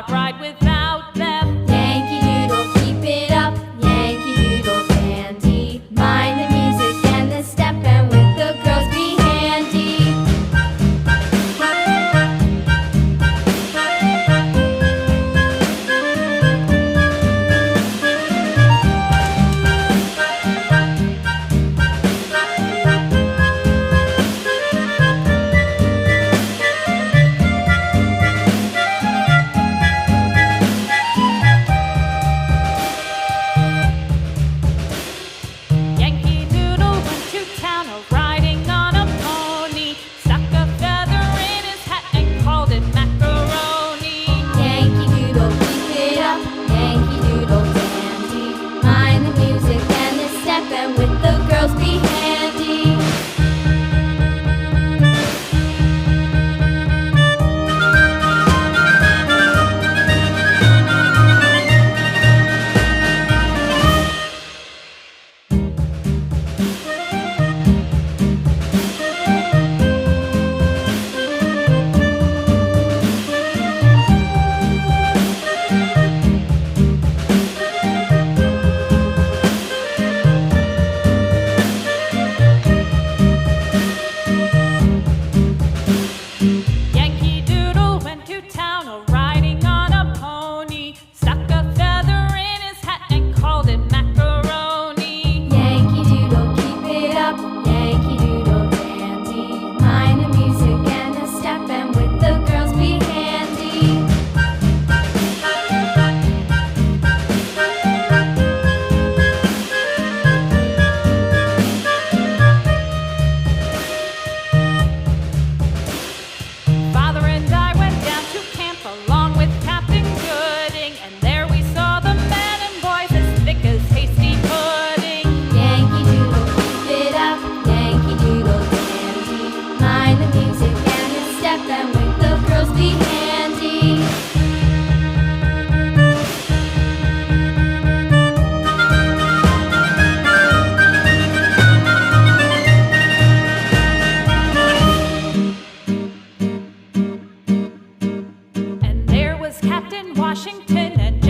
not ride without them. Yankee Doodle, keep it up, Yankee Doodle dandy. Mind the music and the step, and with the girls be handy. Yankee Doodle went to town riding on a pony, stuck a feather in his hat and called it macaroni. Yankee Doodle, keep it up, Yankee Doodle dandy. Mind the music and the step, and with the girls be handy. Yankee Doodle went to town riding on a pony, stuck a feather in his hat and called it macaroni. Yankee Doodle, keep it up, Yankee Doodle dandy. Mind the music and the step, and with the girls be handy. Father and I went down to camp along with Captain Gooding, and there we saw the men and boys as thick as hasty pudding. Yankee Doodle, keep it up, Yankee Doodle dandy. Mind the music and the step, and with the girls be handy. And there was Captain Washington and